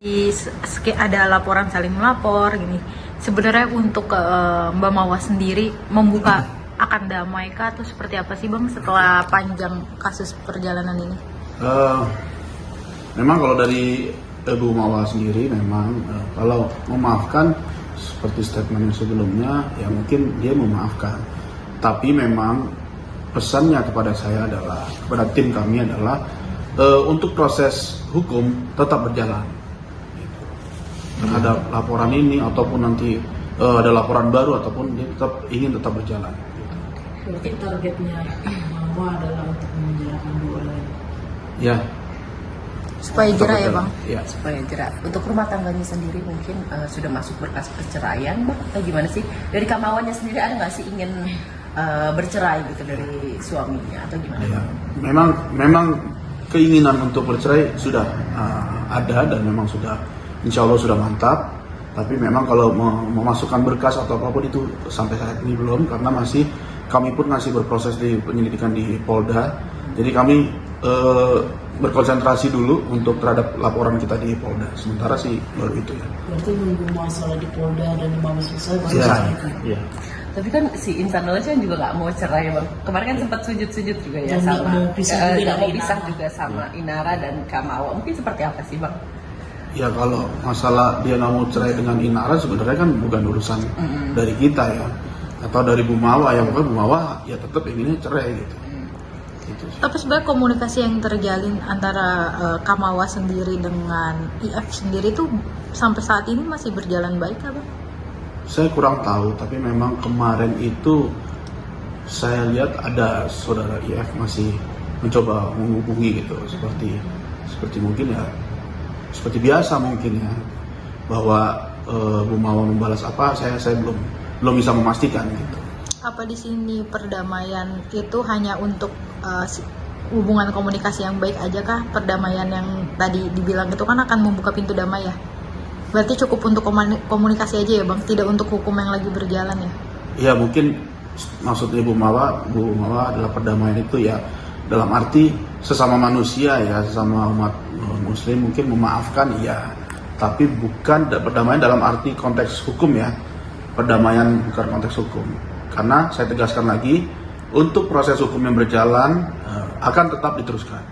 Ada laporan saling melapor gini. Sebenarnya untuk Mbak Mawa sendiri membuka akan damai kah atau seperti apa sih Bang setelah panjang kasus perjalanan ini? Memang kalau dari Bu Mawa sendiri memang kalau memaafkan seperti statement yang sebelumnya ya mungkin dia memaafkan. Tapi memang pesannya kepada saya adalah kepada tim kami adalah untuk proses hukum tetap berjalan terhadap laporan ini ataupun nanti ada laporan baru ataupun dia ingin tetap berjalan. Berarti targetnya Mama adalah untuk memenjarakan dua orang. Ya. Supaya jera ya Bang? Ya. Supaya jerak. Untuk rumah tangganya sendiri mungkin sudah masuk berkas perceraian, Bang, atau gimana sih? Dari Kamawannya sendiri ada nggak sih ingin bercerai gitu dari suaminya atau gimana? Ya. Memang keinginan untuk bercerai sudah ada dan memang sudah insya Allah sudah mantap. Tapi memang kalau memasukkan berkas atau apapun itu sampai saat ini belum, karena kami pun masih berproses di penyelidikan di Polda. Jadi kami berkonsentrasi dulu untuk terhadap laporan kita di Polda. Sementara sih baru itu ya. Berarti nunggu masalah di Polda dan di Mama selesai baru Ya. selesai. Ya. Tapi kan si Insan Knowledge kan juga nggak mau cerai, Bang. Kemarin kan sempat sujud-sujud juga ya Dan sama nggak mau pisah juga nggak mau dari pisah Inara. juga sama Inara dan Kamawa. Mungkin seperti apa sih, Bang? Ya kalau masalah dia nggak mau cerai dengan Inara sebenarnya kan bukan urusan dari kita ya, atau dari Bu Mawa ya. Pokoknya Bu Mawa ya tetap inginnya cerai gitu. Gitu sih. Tapi sebenarnya komunikasi yang terjalin antara Kamawa sendiri dengan IF sendiri tuh sampai saat ini masih berjalan baik kah Bang? Saya kurang tahu, tapi memang kemarin itu saya lihat ada saudara IF masih mencoba menghubungi gitu, seperti mungkin ya, seperti biasa mungkin ya, bahwa Bu Mawa membalas apa, saya belum bisa memastikan gitu. Apa di sini perdamaian itu hanya untuk hubungan komunikasi yang baik aja kah? Perdamaian yang tadi dibilang itu kan akan membuka pintu damai ya? Berarti cukup untuk komunikasi aja ya Bang, tidak untuk hukum yang lagi berjalan ya? Ya mungkin maksudnya Bu Mawa adalah perdamaian itu ya dalam arti sesama manusia ya, sesama umat Muslim mungkin memaafkan ya, tapi bukan perdamaian dalam arti konteks hukum ya. Perdamaian bukan konteks hukum. Karena saya tegaskan lagi, untuk proses hukum yang berjalan akan tetap diteruskan.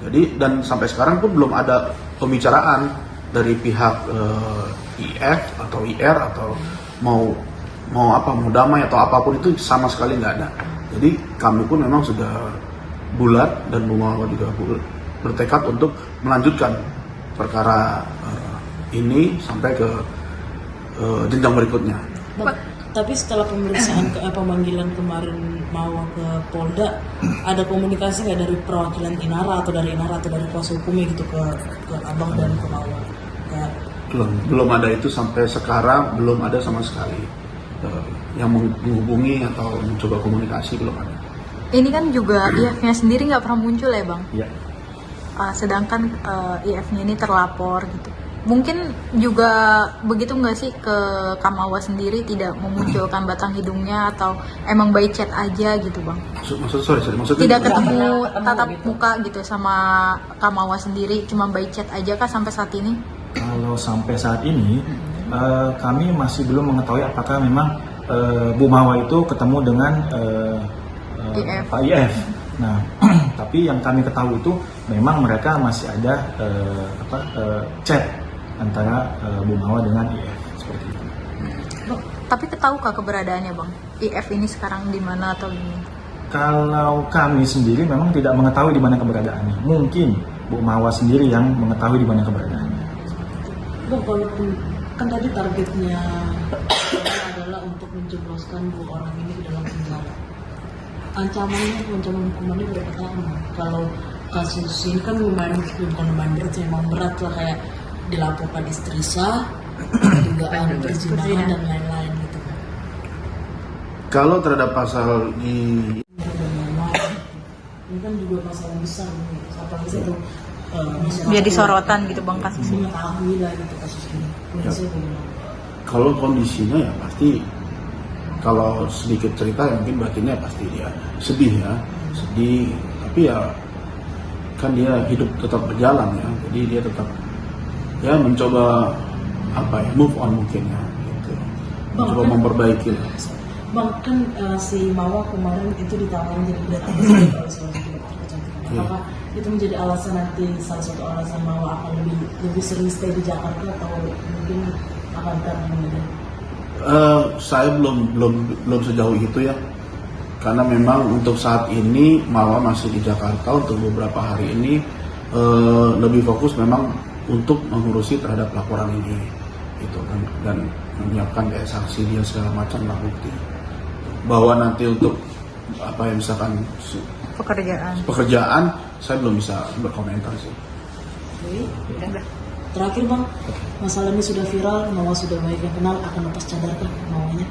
Jadi dan sampai sekarang pun belum ada pembicaraan dari pihak IF atau IR atau mau damai atau apapun itu sama sekali nggak ada. Jadi kami pun memang sudah bulat dan Bu Mawa juga bertekad untuk melanjutkan perkara ini sampai ke jenjang berikutnya. Bang, tapi setelah pemeriksaan pemanggilan kemarin Mawa ke Polda, ada komunikasi nggak dari perwakilan Inara atau dari Inara atau dari kuasa hukumnya gitu ke Abang dan ke Mawa? Belum ada itu sampai sekarang, belum ada sama sekali yang menghubungi atau mencoba komunikasi, belum ada. Ini kan juga IF-nya sendiri nggak pernah muncul ya Bang? Ya. Sedangkan IF-nya ini terlapor gitu. Mungkin juga begitu nggak sih ke Kamawa sendiri tidak memunculkan batang hidungnya atau emang by chat aja gitu Bang? Maksudnya Tidak ketemu ketemu tatap gitu. muka gitu sama Kamawa sendiri, cuma by chat aja kah sampai saat ini? Kalau sampai saat ini kami masih belum mengetahui apakah memang Bu Mawa itu ketemu dengan IF. Pak IF. Nah, tapi yang kami ketahui itu memang mereka masih ada chat antara Bu Mawa dengan IF seperti itu. Tapi ketahukah keberadaannya Bang? IF ini sekarang di mana atau gimana? Kalau kami sendiri memang tidak mengetahui di mana keberadaannya. Mungkin Bu Mawa sendiri yang mengetahui di mana keberadaannya. Bang, walaupun kan tadi targetnya adalah untuk menjebloskan dua orang ini ke dalam penjara. Ancaman hukumannya berapa tahun? Kalau kasus ini kan lumayan berat sih, memang berat lah, kayak dilaporkan istri sah, dugaan perzinahan dan lain-lain gitu. kalau terhadap pasal di Ini kan juga masalah besar, apalagi itu Jadi sorotan gitu Bang kasus ini. mengetahui lah gitu kasus ini. Menurut saya bagaimana? kalau kondisinya ya pasti, kalau sedikit cerita ya mungkin batinnya pasti dia sedih, tapi ya kan dia hidup tetap berjalan ya, jadi dia tetap ya mencoba move on mungkin ya gitu. Mencoba memperbaiki lah. Bang, kan si Mawa kemarin itu ditawarin jadi pendatang oleh salah satu dokter kecantikan. Apakah itu menjadi alasan nanti salah satu alasan Mawa akan lebih sering stay di Jakarta atau mungkin akan terhindar? Saya belum sejauh itu ya, karena memang untuk saat ini Mawa masih di Jakarta untuk beberapa hari ini, lebih fokus memang untuk mengurusi terhadap laporan ini gitu kan, dan menyiapkan kayak saksi dia segala macam lah bukti, bahwa nanti untuk misalkan pekerjaan saya belum bisa berkomentar sih. Oke. Terakhir Bang, masalah ini sudah viral, Mawa sudah banyak yang kenal, akan lepas cadar kan Mawanya?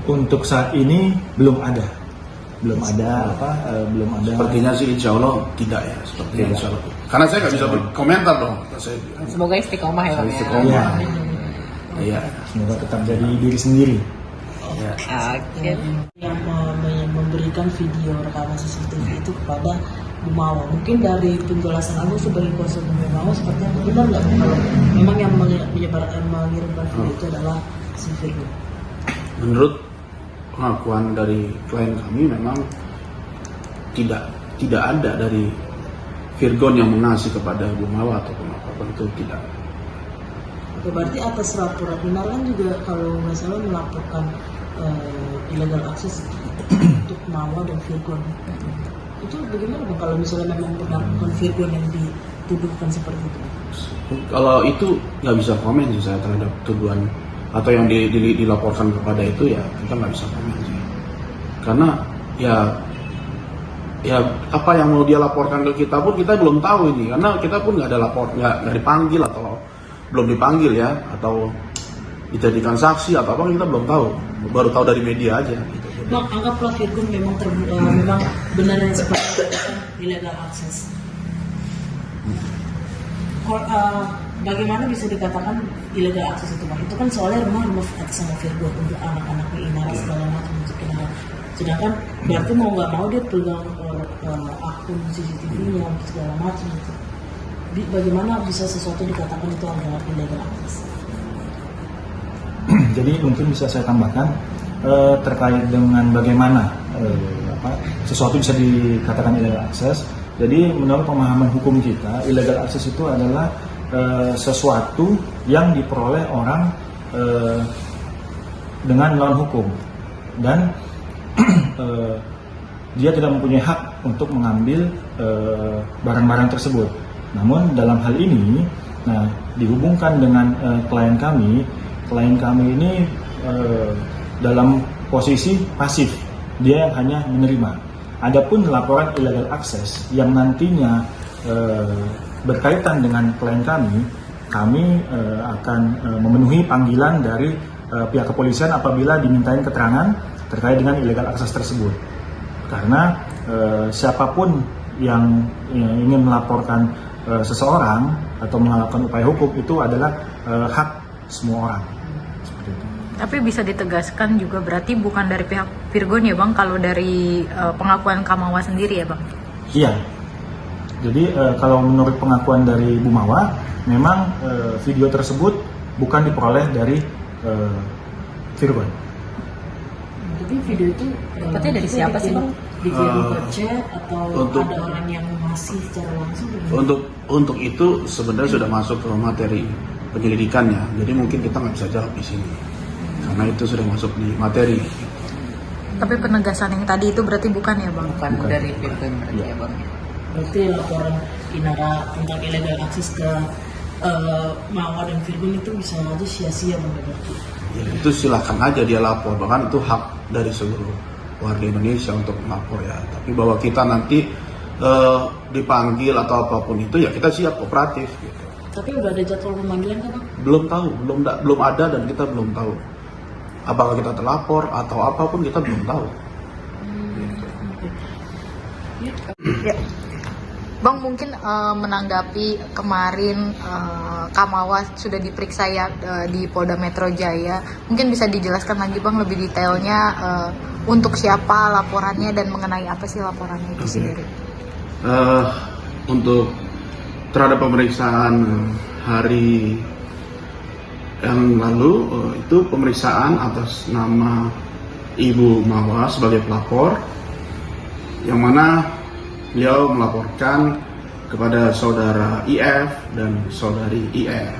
Untuk saat ini belum ada. Belum ada. Sepertinya sih insya Allah tidak ya, sepertinya insya Allah. Karena saya nggak bisa berkomentar dong. Semoga istiqomah ya, Bang. Ya. Istiqomah. Iya. Semoga tetap jadi diri sendiri. Ya. Oke. Yang memberikan video rekaman CCTV itu kepada Bu Mawa. Mungkin dari penjelasan Anda sebagai kuasa Bu Mawa seperti apa? Benar nggak kalau memang yang mengirimkan video itu adalah si Virgo? Menurut pengakuan dari klien kami memang tidak ada dari Virgon yang mengasih kepada Bu Mawa ataupun apapun itu, tidak. Oke, berarti atas laporan benar kan juga kalau nggak salah melaporkan illegal access untuk Mawa dan Virgon. Itu bagaimana Bang kalau misalnya memang benar Virgon yang dituduhkan seperti itu? Kalau itu nggak bisa komen sih saya terhadap tuduhan atau yang dilaporkan kepada itu, ya kita nggak bisa komen sih. Karena ya apa yang mau dia laporkan ke kita pun kita belum tahu ini, karena kita pun nggak dipanggil atau belum dipanggil ya, atau dijadikan saksi atau apa, kita belum tahu, baru tahu dari media aja gitu. Bang, anggaplah Virgon memang memang benar yang seperti illegal access. Bagaimana bisa dikatakan illegal access itu Bang? Itu kan soalnya rumah atas sama Virgon untuk anak-anaknya Inara segala macam untuk Inara. Sedangkan berarti mau nggak mau dia pegang akun CCTV-nya segala macam gitu. Bagaimana bisa sesuatu dikatakan itu adalah illegal access? Jadi mungkin bisa saya tambahkan terkait dengan bagaimana sesuatu bisa dikatakan illegal access. Jadi menurut pemahaman hukum kita, illegal access itu adalah sesuatu yang diperoleh orang dengan melawan hukum, dan dia tidak mempunyai hak untuk mengambil barang-barang tersebut. Namun dalam hal ini, dihubungkan dengan klien kami ini dalam posisi pasif, dia yang hanya menerima. Adapun laporan illegal access yang nantinya berkaitan dengan klien kami akan memenuhi panggilan dari pihak kepolisian apabila dimintain keterangan terkait dengan illegal access tersebut. Karena siapapun yang ingin melaporkan seseorang atau melakukan upaya hukum itu adalah hak semua orang. Seperti itu. Tapi bisa ditegaskan juga berarti bukan dari pihak Virgon ya Bang, kalau dari pengakuan Kamawa sendiri ya Bang? Iya. Jadi kalau menurut pengakuan dari Bu Mawa, memang video tersebut bukan diperoleh dari Virgon. Tapi video itu Dapatnya dari siapa sih Bang? Dikirim ke chat atau untuk- ada orang yang ngasih secara langsung? Untuk itu sebenarnya sudah masuk ke materi penyelidikannya, jadi mungkin kita nggak bisa jawab di sini karena itu sudah masuk di materi. Tapi penegasan yang tadi itu berarti bukan ya Bang? Bukan dari Virgon berarti ya Bang. Berarti laporan Inara tentang illegal access ke Mawa dan Virgon itu bisa aja sia-sia Bang, berarti. Ya, itu silahkan aja dia lapor, bahkan itu hak dari seluruh warga Indonesia untuk melapor ya. Tapi bahwa kita nanti dipanggil atau apapun itu ya kita siap kooperatif gitu. Tapi udah ada jadwal pemanggilan kan Bang? Belum tahu, belum ada dan kita belum tahu apakah kita terlapor atau apapun, kita belum tahu. Gitu. Ya. Bang, mungkin menanggapi kemarin Kamawa sudah diperiksa ya di Polda Metro Jaya, mungkin bisa dijelaskan lagi Bang lebih detailnya untuk siapa laporannya dan mengenai apa sih laporannya itu sendiri? Untuk terhadap pemeriksaan hari yang lalu itu pemeriksaan atas nama Ibu Mawa sebagai pelapor, yang mana beliau melaporkan kepada saudara IF dan saudari IR.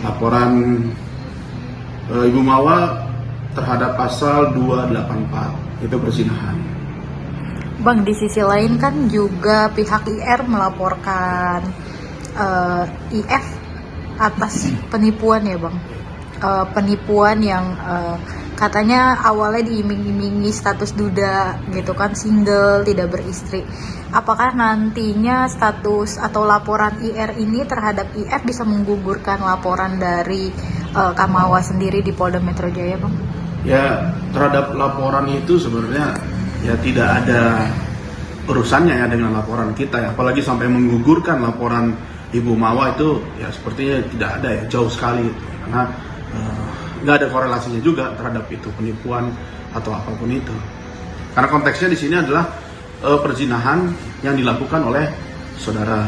Laporan Ibu Mawa terhadap pasal 284, itu perzinahan. Bang, di sisi lain kan juga pihak IR melaporkan IF atas penipuan ya Bang. Penipuan yang katanya awalnya diiming-imingi status duda gitu kan, single, tidak beristri. Apakah nantinya status atau laporan IR ini terhadap IF bisa menggugurkan laporan dari Kamawa sendiri di Polda Metro Jaya Bang? Ya, terhadap laporan itu sebenarnya ya tidak ada urusannya ya dengan laporan kita ya, apalagi sampai menggugurkan laporan Ibu Mawa itu ya sepertinya tidak ada ya, jauh sekali itu. Karena nggak ada korelasinya juga terhadap itu penipuan atau apapun itu. Karena konteksnya di sini adalah perzinahan yang dilakukan oleh saudara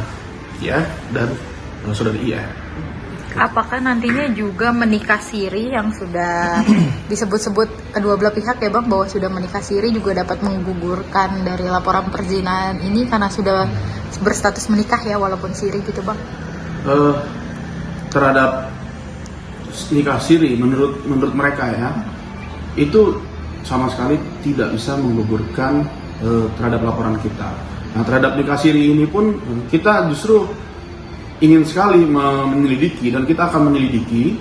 IF dan saudari IR. Apakah nantinya juga menikah siri yang sudah disebut-sebut kedua belah pihak ya Bang, bahwa sudah menikah siri juga dapat menggugurkan dari laporan perzinahan ini karena sudah berstatus menikah ya walaupun siri gitu Bang? Terhadap nikah siri menurut mereka ya, itu sama sekali tidak bisa menggugurkan terhadap laporan kita. Nah, terhadap nikah siri ini pun kita justru ingin sekali menyelidiki, dan kita akan menyelidiki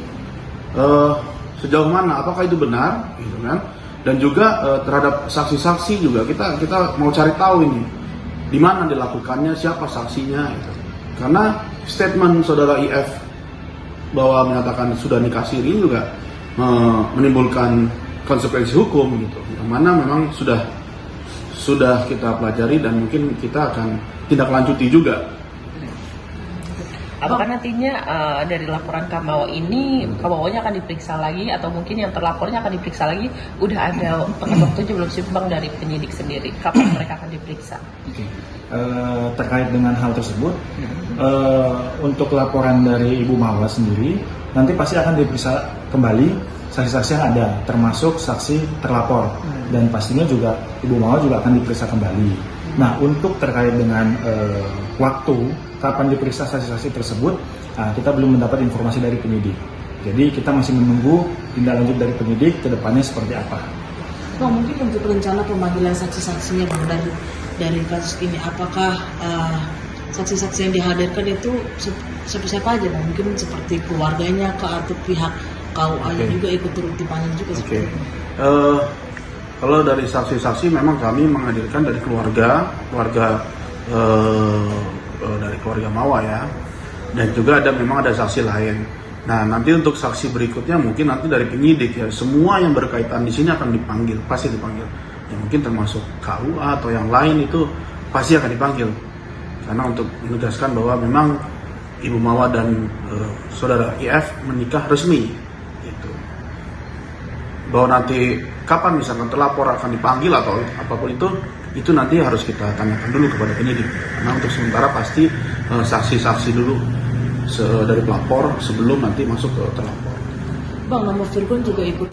sejauh mana apakah itu benar gitu kan. Dan juga terhadap saksi-saksi juga kita mau cari tahu ini di mana dilakukannya, siapa saksinya gitu. Karena statement saudara IF bahwa menyatakan sudah nikah siri juga menimbulkan konsekuensi hukum gitu, yang mana memang sudah kita pelajari dan mungkin kita akan tindak lanjuti juga. Apakah nantinya dari laporan Kamawa ini, Kamawanya akan diperiksa lagi atau mungkin yang terlapornya akan diperiksa lagi? Udah ada waktunya belum sih Bang dari penyidik sendiri? Kapan mereka akan diperiksa? Oke. Terkait dengan hal tersebut, untuk laporan dari Ibu Mawa sendiri, nanti pasti akan diperiksa kembali saksi-saksi yang ada, termasuk saksi terlapor, dan pastinya juga Ibu Mawa juga akan diperiksa kembali. Nah, untuk terkait dengan waktu kapan diperiksa saksi-saksi tersebut, kita belum mendapat informasi dari penyidik. Jadi kita masih menunggu tindak lanjut dari penyidik ke depannya seperti apa. Bang, mungkin untuk rencana pemanggilan saksi-saksinya Bang dari kasus ini, apakah saksi-saksi yang dihadirkan itu siapa aja Bang? Mungkin seperti keluarganya atau pihak KUA-nya juga ikut turut dipanggil juga seperti itu. Kalau dari saksi-saksi memang kami menghadirkan dari keluarga dari keluarga Mawa ya, dan juga memang ada saksi lain. Nah, nanti untuk saksi berikutnya mungkin nanti dari penyidik ya, semua yang berkaitan di sini akan dipanggil, pasti dipanggil. Ya mungkin termasuk KUA atau yang lain itu pasti akan dipanggil. Karena untuk menegaskan bahwa memang Ibu Mawa dan saudara IF menikah resmi. Gitu. Bahwa nanti kapan misalkan terlapor akan dipanggil atau apapun itu nanti harus kita tanyakan dulu kepada penyidik. Karena untuk sementara pasti saksi-saksi dulu dari pelapor sebelum nanti masuk ke terlapor. Bang, nama Virgon juga ikut